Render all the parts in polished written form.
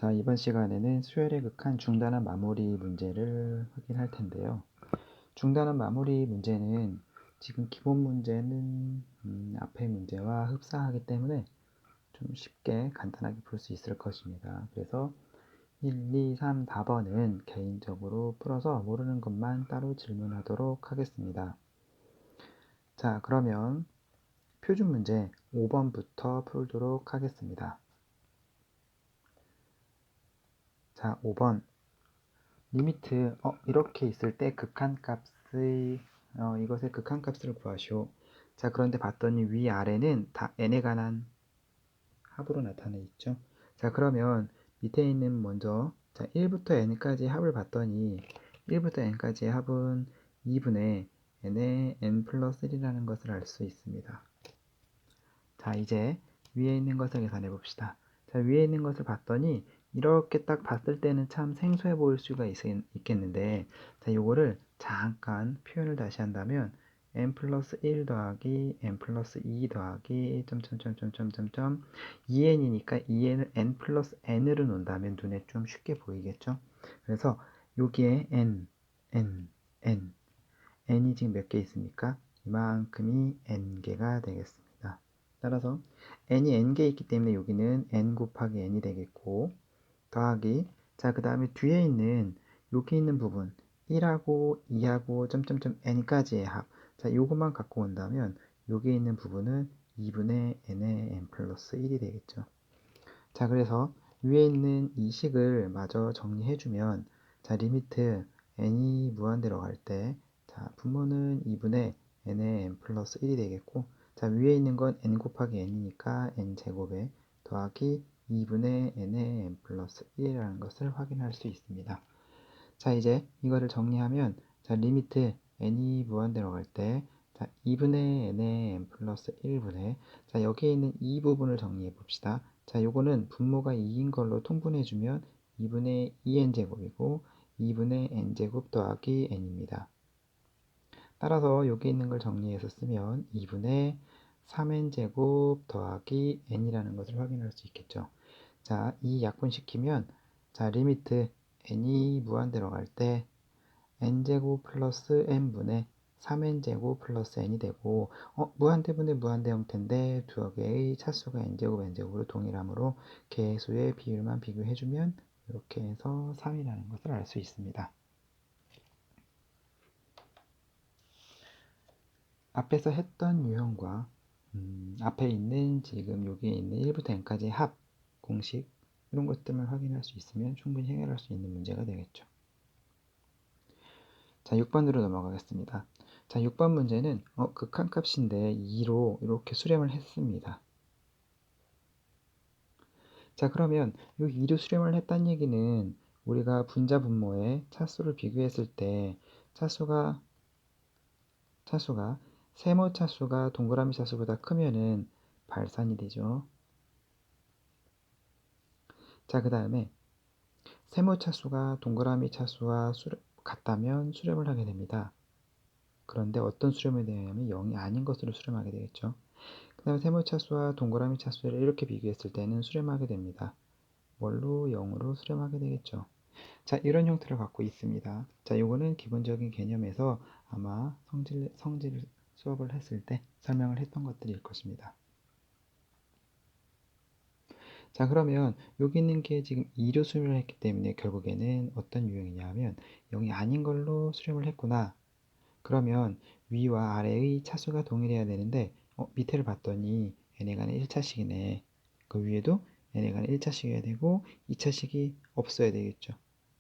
자, 이번 시간에는 수열의 극한 중단한 마무리 문제를 확인할 텐데요. 중단한 마무리 문제는 지금 기본 문제는 앞의 문제와 흡사하기 때문에 좀 쉽게 간단하게 풀 수 있을 것입니다. 그래서 1, 2, 3, 4번은 개인적으로 풀어서 모르는 것만 따로 질문하도록 하겠습니다. 자, 그러면 표준 문제 5번부터 풀도록 하겠습니다. 자, 5번. 리미트 이렇게 있을 때 극한값의 이것의 극한값을 구하시오. 자, 그런데 봤더니 위아래는 다 n에 관한 합으로 나타나 있죠. 자, 그러면 밑에 있는 먼저 자 1부터 n까지 합을 봤더니 1부터 n까지의 합은 2분의 n의 n 플러스 1이라는 것을 알 수 있습니다. 자, 이제 위에 있는 것을 계산해 봅시다. 자, 위에 있는 것을 봤더니 이렇게 딱 봤을 때는 참 생소해 보일 수가 있겠는데, 자, 요거를 잠깐 표현을 다시 한다면 n 플러스 1 더하기 n 플러스 2 더하기 점점점점점점점 2n이니까 2n을 n 플러스 n으로 놓는다면 눈에 좀 쉽게 보이겠죠? 그래서 여기에 n이 지금 몇 개 있습니까? 이만큼이 n개가 되겠습니다. 따라서 n이 n개 있기 때문에 여기는 n 곱하기 n이 되겠고, 더하기, 자, 그 다음에 뒤에 있는 여기 있는 부분 1하고 2하고 점점점 n까지의 합, 자, 요것만 갖고 온다면 여기 있는 부분은 2분의 n의 n 플러스 1이 되겠죠. 자, 그래서 위에 있는 이 식을 마저 정리해주면, 자, 리미트 n이 무한대로 갈 때, 자, 분모는 2분의 n의 n 플러스 1이 되겠고, 자, 위에 있는 건 n 곱하기 n이니까 n제곱에 더하기 2분의 n의 n 플러스 1이라는 것을 확인할 수 있습니다. 자, 이제 이거를 정리하면, 자, 리미트 n이 무한대로 갈 때, 자, 2분의 n의 n 플러스 1분의, 자, 여기에 있는 이 부분을 정리해 봅시다. 자, 요거는 분모가 2인 걸로 통분해주면 2분의 2n제곱이고 2분의 n제곱 더하기 n입니다. 따라서 여기 있는 걸 정리해서 쓰면 2분의 3n제곱 더하기 n이라는 것을 확인할 수 있겠죠. 자, 이 약분시키면, 자, 리미트 n이 무한대로 갈 때 n제곱 플러스 n분의 3n제곱 플러스 n이 되고, 무한대분의 무한대 형태인데 두 개의 차수가 n제곱 n제곱으로 동일하므로 개수의 비율만 비교해주면 이렇게 해서 3이라는 것을 알 수 있습니다. 앞에서 했던 유형과 앞에 있는 지금 여기에 있는 1부터 n까지의 합, 공식 이런 것들만 확인할 수 있으면 충분히 해결할 수 있는 문제가 되겠죠. 자, 6번으로 넘어가겠습니다. 자, 6번 문제는 극한값인데 2로 이렇게 수렴을 했습니다. 자, 그러면 이 2로 수렴을 했다는 얘기는 우리가 분자 분모의 차수를 비교했을 때 차수가 세모 차수가 동그라미 차수보다 크면은 발산이 되죠. 자, 그 다음에 세모 차수가 동그라미 차수와 같다면 수렴을 하게 됩니다. 그런데 어떤 수렴이 되냐면 0이 아닌 것으로 수렴하게 되겠죠. 그 다음에 세모 차수와 동그라미 차수를 이렇게 비교했을 때는 수렴하게 됩니다. 뭘로? 0으로 수렴하게 되겠죠. 자, 이런 형태를 갖고 있습니다. 자, 요거는 기본적인 개념에서 아마 성질 수업을 했을 때 설명을 했던 것들일 것입니다. 자, 그러면 여기 있는 게 지금 2로 수렴을 했기 때문에 결국에는 어떤 유형이냐 하면 0이 아닌 걸로 수렴을 했구나. 그러면 위와 아래의 차수가 동일해야 되는데 밑에를 봤더니 n에 관한 1차식이네. 그 위에도 n에 관한 1차식이어야 되고 2차식이 없어야 되겠죠.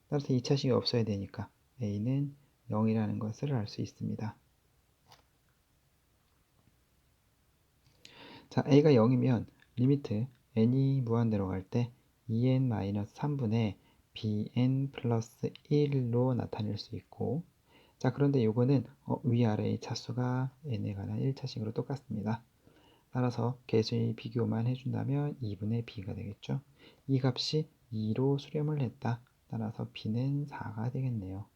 따라서 2차식이 없어야 되니까 a는 0이라는 것을 알 수 있습니다. 자, a가 0이면 리미트 n이 무한대로 갈 때 2n-3분의 bn 플러스 1로 나타낼 수 있고, 자, 그런데 요거는 위아래의 차수가 n에 관한 1차식으로 똑같습니다. 따라서 개수의 비교만 해준다면 2분의 b가 되겠죠. 이 값이 2로 수렴을 했다. 따라서 b는 4가 되겠네요.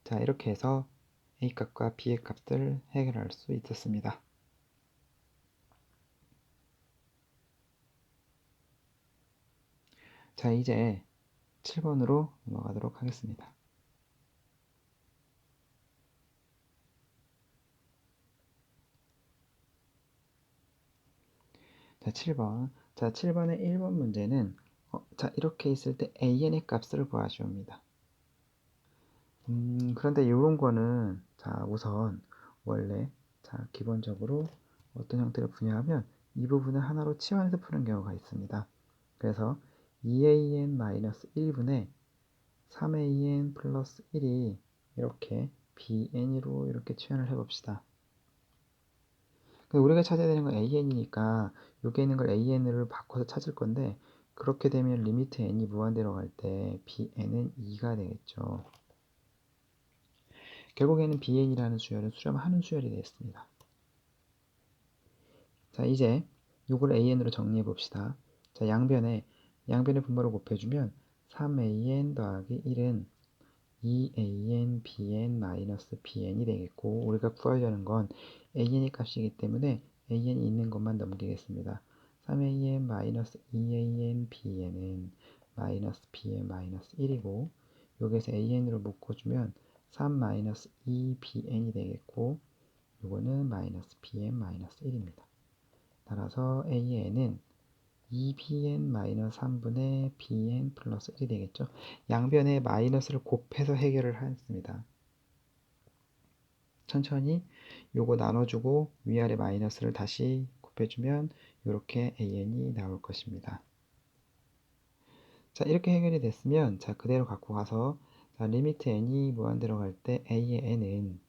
자, 이렇게 해서 a값과 b의 값을 해결할 수 있었습니다. 자, 이제 7번으로 넘어가도록 하겠습니다. 자, 7번. 자, 7번의 1번 문제는 자, 이렇게 있을 때 an의 값을 구하시옵니다. 그런데 이런 거는 자, 우선 원래 자, 기본적으로 어떤 형태로 푸냐하면 이 부분을 하나로 치환해서 푸는 경우가 있습니다. 그래서 2an-1분의 3an 플러스 1이 이렇게 bn으로 이렇게 치환을 해봅시다. 우리가 찾아야 되는 건 an이니까 여기에 있는 걸 an으로 바꿔서 찾을 건데 그렇게 되면 리미트 n이 무한대로 갈 때 bn은 2가 되겠죠. 결국에는 bn이라는 수열은 수렴하는 수열이 되겠습니다. 자, 이제 이걸 an으로 정리해 봅시다. 자, 양변의 분모를 곱해주면 3an 더하기 1은 2an bn 마이너스 bn이 되겠고 우리가 구하려는 건 an의 값이기 때문에 an이 있는 것만 넘기겠습니다. 3an 마이너스 2an bn은 마이너스 bn 마이너스 1이고 여기에서 an으로 묶어주면 3 마이너스 2bn이 되겠고 요거는 마이너스 bn 마이너스 1입니다. 따라서 an은 2bn-3분의 bn 플러스 1이 되겠죠. 양변에 마이너스를 곱해서 해결을 했습니다. 천천히 요거 나눠주고 위아래 마이너스를 다시 곱해주면 이렇게 an이 나올 것입니다. 자, 이렇게 해결이 됐으면 자, 그대로 갖고 가서 자, 리미트 n이 무한대로 갈 때 a의 n은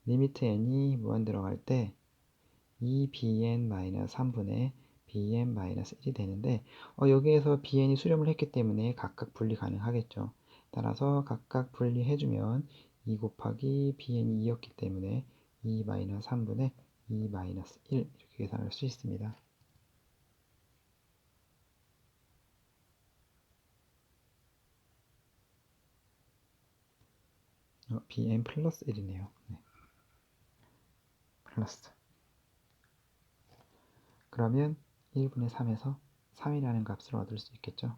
리미트 n이 무한대로 갈 때 2bn-3분의 bn-1이 되는데 여기에서 bn이 수렴을 했기 때문에 각각 분리 가능하겠죠. 따라서 각각 분리해주면 2 곱하기 bn이 2였기 때문에 2-3분의 2-1 이렇게 계산할 수 있습니다. bn 플러스 1이네요. 네. 플러스. 그러면 1분의 3에서 3이라는 값을 얻을 수 있겠죠.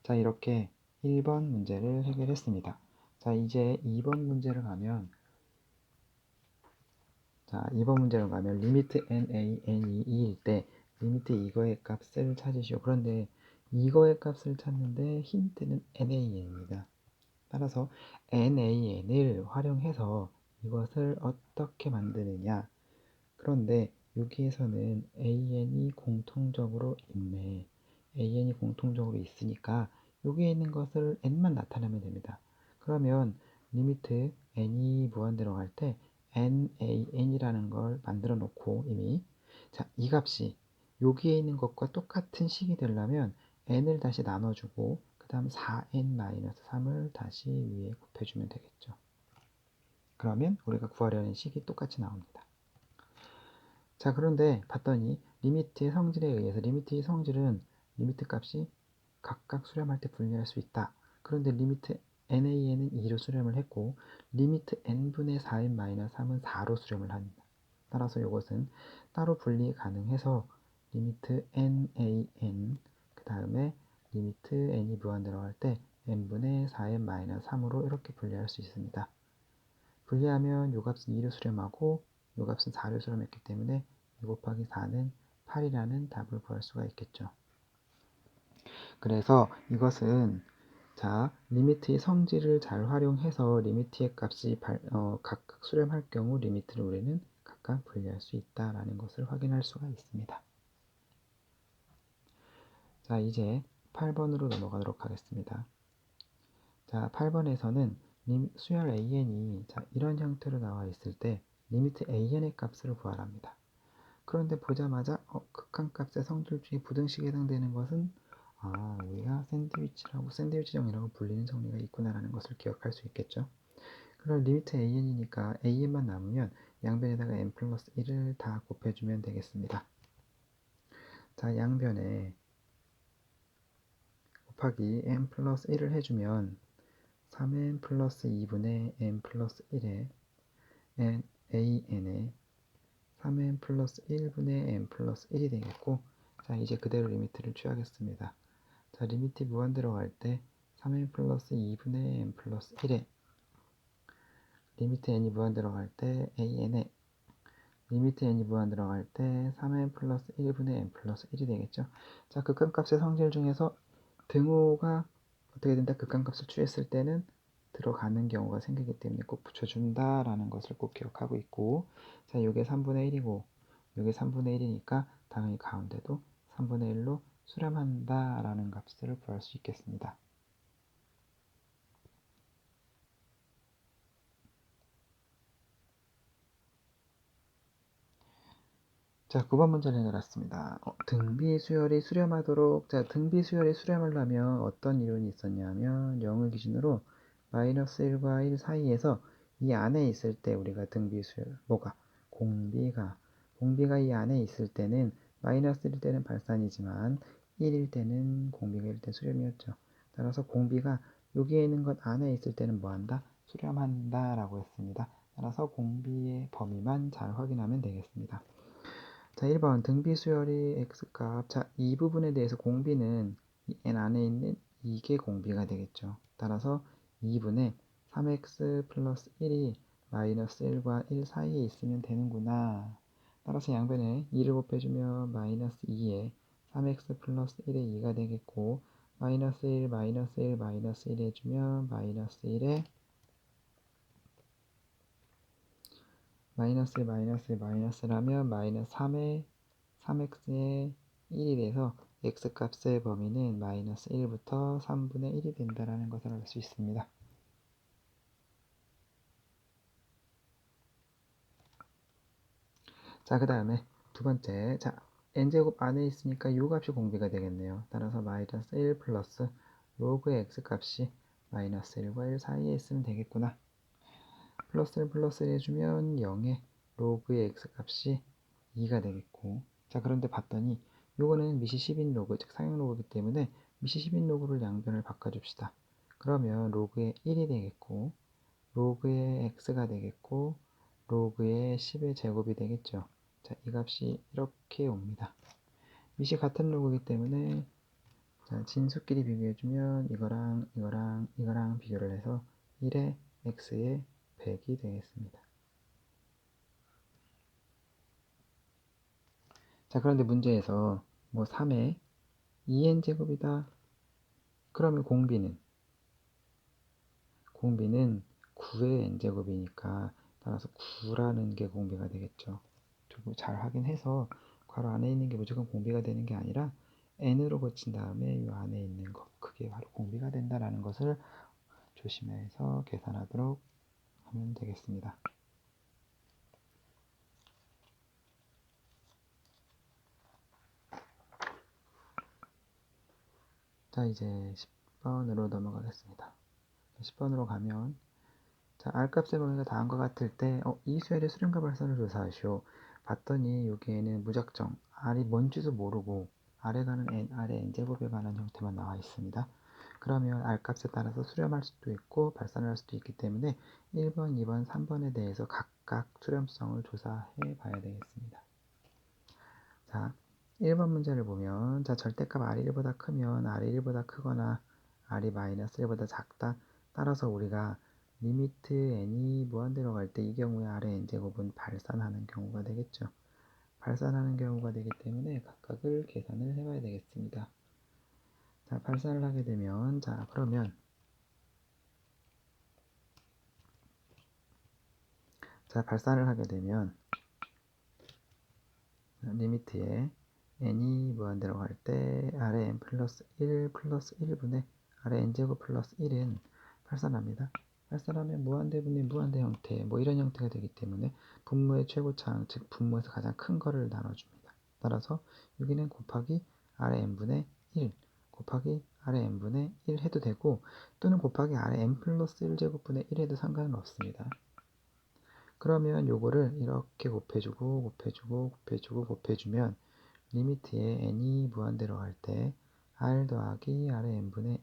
자, 이렇게 1번 문제를 해결했습니다. 자, 이제 2번 문제를 가면 자, 2번 문제로 가면 리미트 nan이 2일 때 리미트 이거의 값을 찾으시오. 그런데 이거의 값을 찾는데 힌트는 nan입니다. 따라서 nan을 활용해서 이것을 어떻게 만드느냐. 그런데 여기에서는 an이 공통적으로 있네. an이 공통적으로 있으니까 여기에 있는 것을 n만 나타내면 됩니다. 그러면 리미트 n이 무한대로 갈 때 nan이라는 걸 만들어 놓고 이미 자, 이 값이 여기에 있는 것과 똑같은 식이 되려면 n을 다시 나눠주고 그 다음 4n-3을 다시 위에 곱해주면 되겠죠. 그러면 우리가 구하려는 식이 똑같이 나옵니다. 자, 그런데 봤더니 리미트의 성질에 의해서 리미트의 성질은 리미트 값이 각각 수렴할 때 분리할 수 있다. 그런데 리미트 nan은 2로 수렴을 했고 리미트 n분의 4n-3은 4로 수렴을 합니다. 따라서 이것은 따로 분리 가능해서 리미트 nan 그 다음에 리미트 n이 무한대로 할 때 n분의 4n-3으로 이렇게 분리할 수 있습니다. 분리하면 요 값은 2로 수렴하고 요 값은 4로 수렴했기 때문에 2 곱하기 4는 8이라는 답을 구할 수가 있겠죠. 그래서 이것은 자, 리미트의 성질을 잘 활용해서 리미트의 값이 각각 수렴할 경우 리미트를 우리는 각각 분리할 수 있다라는 것을 확인할 수가 있습니다. 자, 이제 8번으로 넘어가도록 하겠습니다. 자, 8번에서는 수열 an이 자, 이런 형태로 나와 있을 때 리미트 an의 값을 구하랍니다. 그런데 보자마자 극한값의 성질 중에 부등식에 해당되는 것은 우리가 샌드위치정이라고 불리는 정리가 있구나라는 것을 기억할 수 있겠죠. 그럼 리미트 an이니까 an만 남으면 양변에다가 n 플러스 1을 다 곱해주면 되겠습니다. 자, 양변에 곱하기 n 플러스 1을 해주면 3n 플러스 2분의 n 플러스 1에 an에 3n 플러스 1분의 n 플러스 1이 되겠고 자, 이제 그대로 리미트를 취하겠습니다. 자, 리미트 무한 들어갈 때 3n 플러스 2분의 n 플러스 1에 리미트 n이 무한 들어갈 때 an에 리미트 n이 무한 들어갈 때 3n 플러스 1분의 n 플러스 1이 되겠죠. 자, 극한값의 성질 중에서 등호가 어떻게 된다? 극한값을 취했을 때는 들어가는 경우가 생기기 때문에 꼭 붙여준다라는 것을 꼭 기억하고 있고, 자, 이게 3분의 1이고 이게 3분의 1이니까 당연히 가운데도 3분의 1로 수렴한다라는 값을 구할 수 있겠습니다. 자, 9번 문제를 해결했습니다. 등비 수열이 수렴하도록, 자, 등비 수열이 수렴하려면 어떤 이론이 있었냐면 0을 기준으로 마이너스 1과 1 사이에서 이 안에 있을 때 우리가 등비 수열, 공비가 이 안에 있을 때는 마이너스 1일 때는 발산이지만 1일 때는 공비가 1일 때 수렴이었죠. 따라서 공비가 여기에 있는 것 안에 있을 때는 뭐한다? 수렴한다 라고 했습니다. 따라서 공비의 범위만 잘 확인하면 되겠습니다. 자, 1번 등비 수열이 x값. 자, 이 부분에 대해서 공비는 n 안에 있는 이게 공비가 되겠죠. 따라서 2분의 3x 플러스 1이 마이너스 1과 1 사이에 있으면 되는구나. 따라서 양변에 2를 곱해주면 마이너스 2에 3x 플러스 1의 2가 되겠고, 마이너스 1, 마이너스 1, 마이너스 1 해주면 마이너스 1에 마이너스 1, 마이너스 1, 마이너스라면 마이너스 3에 3x에 1이 돼서 x값의 범위는 마이너스 1부터 3분의 1이 된다는 것을 알 수 있습니다. 자, 그 다음에 두 번째, 자, n제곱 안에 있으니까 이 값이 공비가 되겠네요. 따라서 마이너스 1 플러스 로그의 x값이 마이너스 1과 1 사이에 있으면 되겠구나. 플러스 1 플러스 1 해주면 0에 로그의 x값이 2가 되겠고, 자, 그런데 봤더니 요거는 미시 10인 로그, 즉 상형 로그이기 때문에 미시 10인 로그를 양변을 바꿔줍시다. 그러면 로그의 1이 되겠고, 로그의 x가 되겠고, 로그의 10의 제곱이 되겠죠. 자, 이 값이 이렇게 옵니다. 미시 같은 로그이기 때문에, 자, 진수끼리 비교해주면 이거랑 비교를 해서 1의 x의 100이 되겠습니다. 자, 그런데 문제에서 뭐 3의 2n제곱이다. 그러면 공비는 9의 n제곱이니까 따라서 9라는 게 공비가 되겠죠. 잘 확인해서 괄호 안에 있는 게 무조건 공비가 되는 게 아니라 n으로 고친 다음에 이 안에 있는 거, 그게 바로 공비가 된다라는 것을 조심해서 계산하도록 하면 되겠습니다. 자, 이제 10번으로 넘어가겠습니다. 10번으로 가면, 자, R값의 범위가 다음과 같을 때 이 수열의 수렴과 발산을 조사하시오. 봤더니 여기에는 무작정 R이 뭔지도 모르고 R에 가는 R의 n제곱에 관한 형태만 나와 있습니다. 그러면 R값에 따라서 수렴할 수도 있고 발산을 할 수도 있기 때문에 1번, 2번, 3번에 대해서 각각 수렴성을 조사해 봐야 되겠습니다. 자, 1번 문제를 보면, 자, 절대값 R이 1보다 크면 R이 1보다 크거나 R이 마이너스 1보다 작다. 따라서 우리가 리미트 n이 무한대로 갈 때 이 경우에 R의 n제곱은 발산하는 경우가 되겠죠. 발산하는 경우가 되기 때문에 각각을 계산을 해봐야 되겠습니다. 자, 발산을 하게 되면, 자, 그러면, 자, 발산을 하게 되면, 리미트에 n이 무한대로 갈 때 R의 n 플러스 1 플러스 1분의 R의 n제곱 플러스 1은 발산합니다. 발산하면 무한대분의 무한대 형태, 뭐 이런 형태가 되기 때문에 분모의 최고차항, 즉 분모에서 가장 큰 거를 나눠줍니다. 따라서 여기는 곱하기 R의 n분의 1 곱하기 R의 n분의 1 해도 되고, 또는 곱하기 R의 n 플러스 1제곱분의 1 해도 상관은 없습니다. 그러면 요거를 이렇게 곱해주면 리미트에 n이 무한대로 갈 때 r 더하기 r의 n분의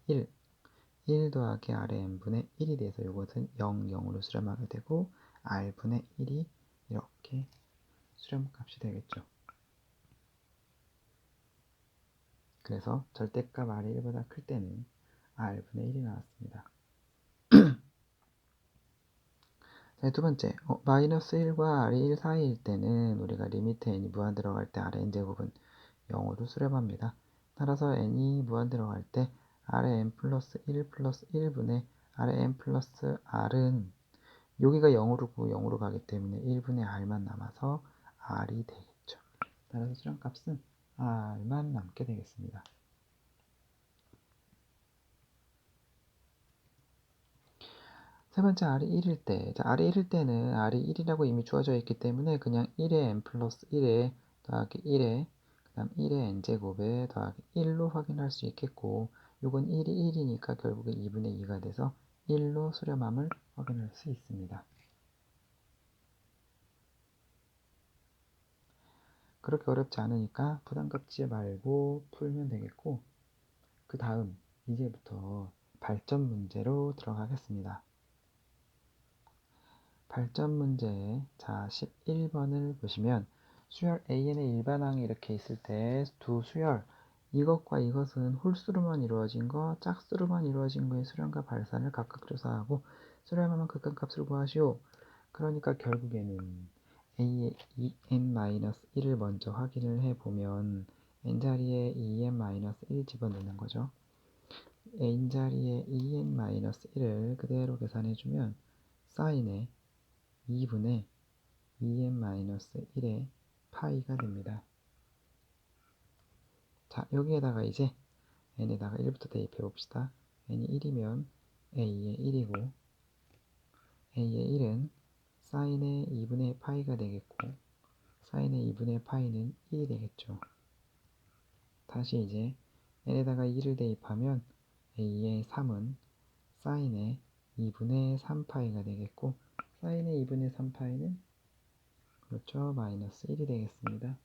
1 더하기 r의 n분의 1이 돼서 이것은 0, 0으로 수렴하게 되고 r분의 1이 이렇게 수렴값이 되겠죠. 그래서 절대값 r이 1보다 클 때는 r분의 1이 나왔습니다. 자, 두 번째, 마이너스 1과 r이 1 사이일 때는 우리가 리미트 n이 무한 들어갈 때 r의 n제곱은 0으로 수렴합니다. 따라서 n이 무한 들어갈 때 r의 n 플러스 1 플러스 1분의 r의 n 플러스 r은 여기가 0으로 가기 때문에 1분의 r만 남아서 r이 되겠죠. 따라서 수렴값은 r만 남게 되겠습니다. 세 번째 r이 1일 때, 자, r이 1일 때는 r이 1이라고 이미 주어져 있기 때문에 그냥 1의 n 플러스 1에 더하기 1에 그 다음 1의 n제곱에 더하기 1로 확인할 수 있겠고 이건 1이 1이니까 결국에 2분의 2가 돼서 1로 수렴함을 확인할 수 있습니다. 그렇게 어렵지 않으니까 부담 갖지 말고 풀면 되겠고 그 다음 이제부터 발전 문제로 들어가겠습니다. 발전 문제, 자 11번을 보시면 수열 AN의 일반항이 이렇게 있을 때 두 수열 이것과 이것은 홀수로만 이루어진 거, 짝수로만 이루어진 거의 수렴과 발산을 각각 조사하고 수렴하면 극한값을 구하시오. 그러니까 결국에는 A의 2n-1을 먼저 확인을 해보면 n자리에 2n-1 집어넣는 거죠. n자리에 2n-1을 그대로 계산해주면 사인의 2분의 2n-1의 파이가 됩니다. 자, 여기에다가 이제 n에다가 1부터 대입해 봅시다. n이 1이면 a의 1이고 a의 1은 사인의 2분의 파이가 되겠고 사인의 2분의 파이는 1이 되겠죠. 다시 이제 n에다가 2를 대입하면 a의 3은 사인의 2분의 3파이가 되겠고 사인의 2분의 3파이는 그렇죠. 마이너스 1이 되겠습니다.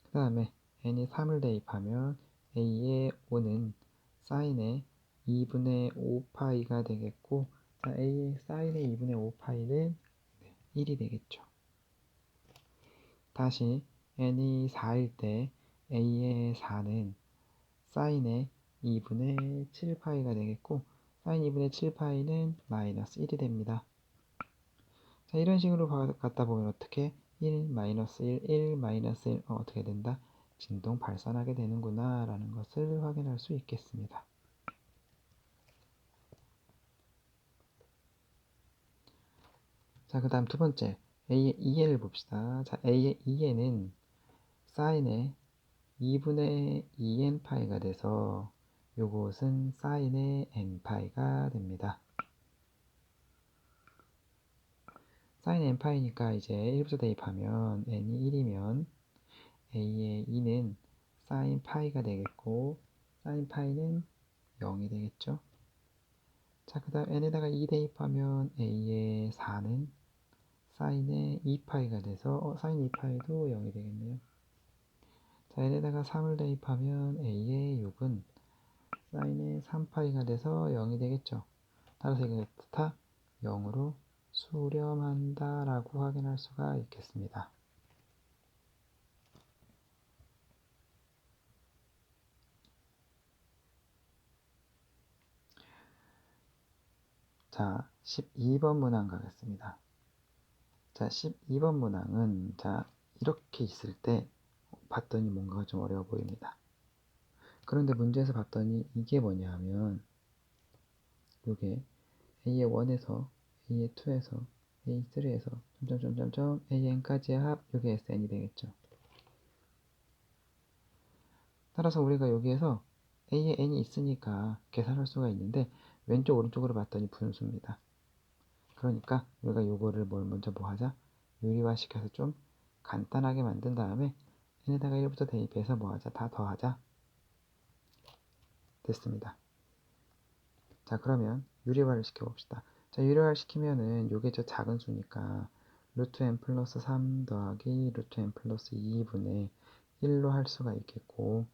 그 다음에 n이 3을 대입하면 a의 5는 사인의 2분의 5파이가 되겠고 자, a의 사인의 2분의 5파이는 1이 되겠죠. 다시 n이 4일 때 a의 4는 사인의 2분의 7파이가 되겠고 사인 2분의 7파이는 마이너스 1이 됩니다. 자, 이런 식으로 갖다 보면 어떻게 1, 마이너스 1, 1, 마이너스 1 어떻게 된다? 진동 발산하게 되는구나 라는 것을 확인할 수 있겠습니다. 자, 그 다음 두 번째 A의 2n을 봅시다. 자, A의 2n은 사인의 2분의 2n파이가 돼서 요것은 사인의 n파이가 됩니다. 사인 n파이니까 이제 1부터 대입하면 n이 1이면 a의 2는 사인 파이가 되겠고 사인 파이는 0이 되겠죠. 자, 그 다음 n에다가 2 대입하면 a의 4는 사인의 2파이가 돼서 사인 2파이도 0이 되겠네요. 자, n에다가 3을 대입하면 a의 6은 사인의 3파이가 돼서 0이 되겠죠. 따라서 이게 다 0으로 수렴한다 라고 확인할 수가 있겠습니다. 자, 12번 문항 가겠습니다. 자, 12번 문항은 자, 이렇게 있을 때 봤더니 뭔가 좀 어려워 보입니다. 그런데 문제에서 봤더니 이게 뭐냐 하면 이게 A의 1에서 A의 2에서 A의 3에서 점점점점점 AN까지의 합 이게 SN이 되겠죠. 따라서 우리가 여기에서 A의 N이 있으니까 계산할 수가 있는데 왼쪽 오른쪽으로 봤더니 분수입니다. 그러니까 우리가 요거를 먼저 뭐 하자? 유리화 시켜서 좀 간단하게 만든 다음에 n에다가 1부터 대입해서 뭐 하자? 다 더하자. 됐습니다. 자, 그러면 유리화를 시켜봅시다. 자, 유리화를 시키면은 요게 저 작은 수니까 루트 n 플러스 3 더하기 루트 n 플러스 2분의 1로 할 수가 있겠고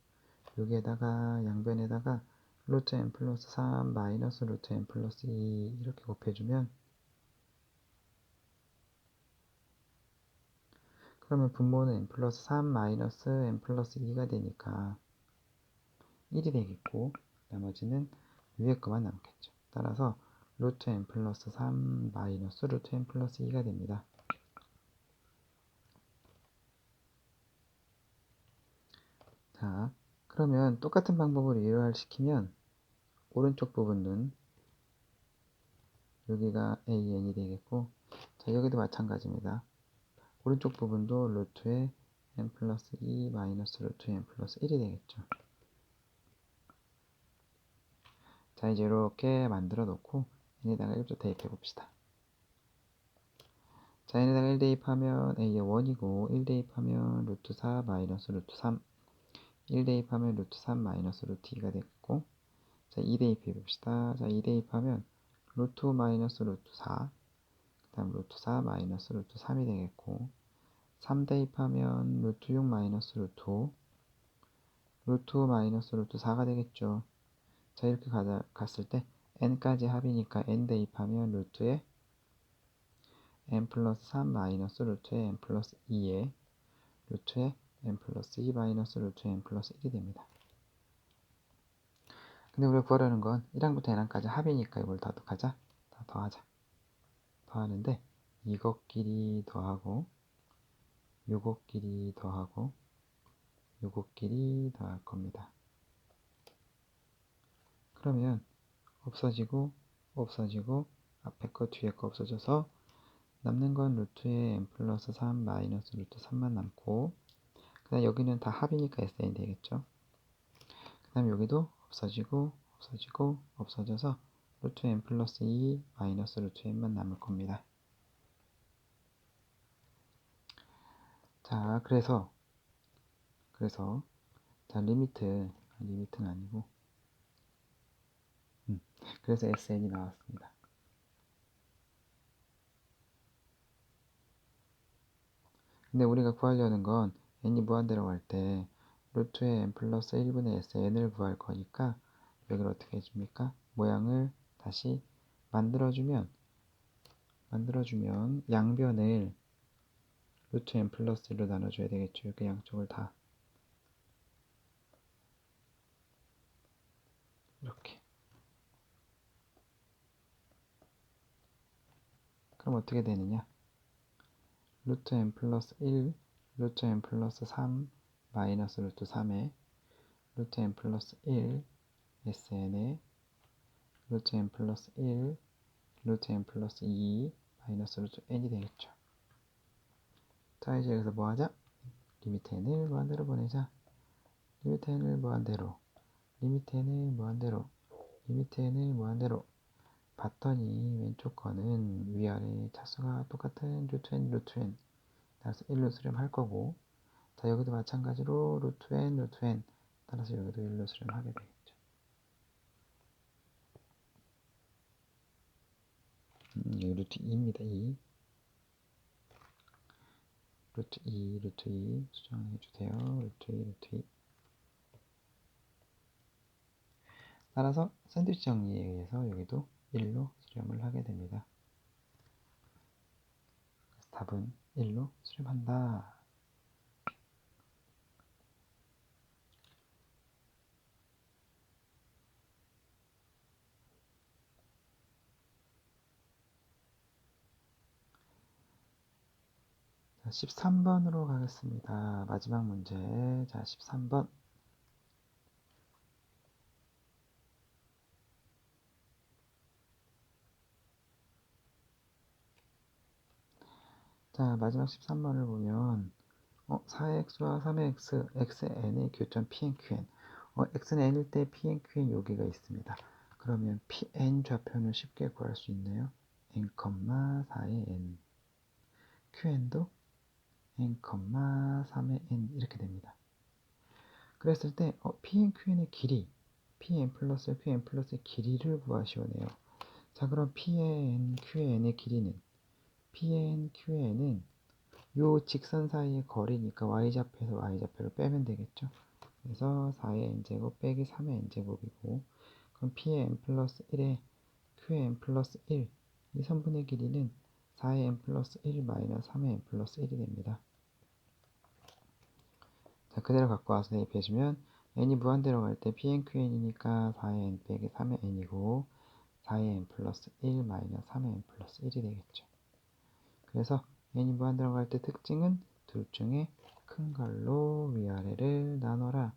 여기에다가 양변에다가 루트 n 플러스 3 마이너스 루트 n 플러스 2 이렇게 곱해주면 그러면 분모는 n 플러스 3 마이너스 n 플러스 2가 되니까 1이 되겠고 나머지는 위에 것만 남겠죠. 따라서 루트 n 플러스 3 마이너스 루트 n 플러스 2가 됩니다. 자, 그러면 똑같은 방법으로 일괄시키면 오른쪽 부분은 여기가 an이 되겠고, 자, 여기도 마찬가지입니다. 오른쪽 부분도 루트에 n 플러스 2 마이너스 루트 n 플러스 1이 되겠죠. 자, 이제 이렇게 만들어 놓고 n에다가 1조 대입해 봅시다. 자, n에다가 1 대입하면 a의 1이고 1 대입하면 루트 4 마이너스 루트 3 1 대입하면 루트 3 마이너스 루트 2가 되겠고, 자, 2 대입해 봅시다. 자, 2 대입하면 루트 5 마이너스 루트 4, 그 다음 루트 4 마이너스 루트 3이 되겠고, 3 대입하면 루트 6 마이너스 루트 5, 루트 5 마이너스 루트 4가 되겠죠. 자, 이렇게 갔을 때 n까지 합이니까 n 대입하면 루트에 n 플러스 3 마이너스 루트에 n 플러스 2에 루트에 n 플러스 2 마이너스 루트에 n 플러스 1이 됩니다. 근데 우리가 구하려는 건 1항부터 n항까지 합이니까 이걸 다 가자. 다 더하자. 더하는데 이것끼리 더하고 요것끼리 더하고 요것끼리 더할 겁니다. 그러면 없어지고 없어지고 앞에 거 뒤에 거 없어져서 남는 건 루트에 n 플러스 3 마이너스 루트 3만 남고, 그 다음 여기는 다 합이니까 SN이 되겠죠. 그 다음 여기도 없어지고 없어지고 없어져서 루트 n 플러스 2 마이너스 루트 n만 남을 겁니다. 자, 그래서 자, 리미트는 아니고 그래서 SN이 나왔습니다. 근데 우리가 구하려는 건 n이 무한대로 갈 때 루트의 n 플러스 1분의 SN을 구할 거니까 여기를 어떻게 해줍니까? 모양을 다시 만들어주면 양변을 루트 n 플러스 1로 나눠줘야 되겠죠. 이렇게 양쪽을 다 이렇게. 그럼 어떻게 되느냐? 루트 n 플러스 1, 루트 n 플러스 3, 마이너스 루트 3에 루트 n 플러스 1, SN에 루트 n 플러스 1, 루트 n 플러스 2, 마이너스 루트 n이 되겠죠. 자, 이제 여기서 뭐 하자? 리미트 n을 무한대로 보내자. 리미트 n을 무한대로, 리미트 n을 무한대로, 리미트 n을 무한대로 봤더니 왼쪽 거는 위아래 차수가 똑같은 루트 n, 루트 n, 따라서 1로 수렴할 거고, 자, 여기도 마찬가지로 루트 n, 루트 n, 따라서 여기도 1로 수렴하게 되겠죠. 여기 루트 2입니다. 2. 루트 2, 루트 2 수정해 주세요. 루트 2, 루트 2. 따라서 샌드위치 정리에 의해서 여기도 1로 수렴을 하게 됩니다. 그래서 답은 1로 수렴한다. 자, 13번으로 가겠습니다. 마지막 문제. 자, 13번. 자, 마지막 13번을 보면 4x와 3x, xn의 교점 pn, qn. x는 n일 때 pn, qn 여기가 있습니다. 그러면 pn 좌표는 쉽게 구할 수 있나요? n, 4의 n. qn도 n, 3의 n 이렇게 됩니다. 그랬을 때 pn, qn의 길이 pn 플러스의 길이를 구하시오네요. 자, 그럼 pn, qn의 길이는 pn, qn은 요 직선 사이의 거리니까 y좌표에서 y좌표를 빼면 되겠죠. 그래서 4의 n제곱 빼기 3의 n제곱이고, 그럼 p의 n 플러스 1에 q의 n 플러스 1, 이 선분의 길이는 4의 n 플러스 1 마이너스 3의 n 플러스 1이 됩니다. 자, 그대로 갖고 와서 대입해주면 n이 무한대로 갈 때 pnqn이니까 4의 n 빼기 3의 n이고 4의 n 플러스 1 마이너스 3의 n 플러스 1이 되겠죠. 그래서 n이 무한대로 갈 때 특징은 둘 중에 큰 걸로 위아래를 나눠라.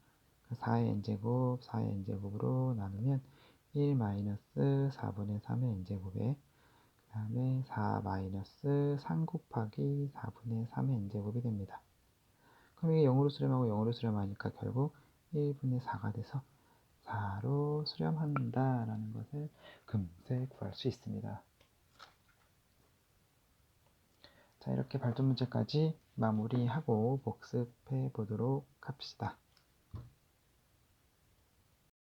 4의 n제곱, 4의 n제곱으로 나누면 1 마이너스 4분의 3의 n제곱에 그 다음에 4 마이너스 3 곱하기 4분의 3의 n제곱이 됩니다. 그럼 이게 0으로 수렴하고 0으로 수렴하니까 결국 1분의 4가 돼서 4로 수렴한다라는 것을 금세 구할 수 있습니다. 자, 이렇게 발전 문제까지 마무리하고 복습해 보도록 합시다.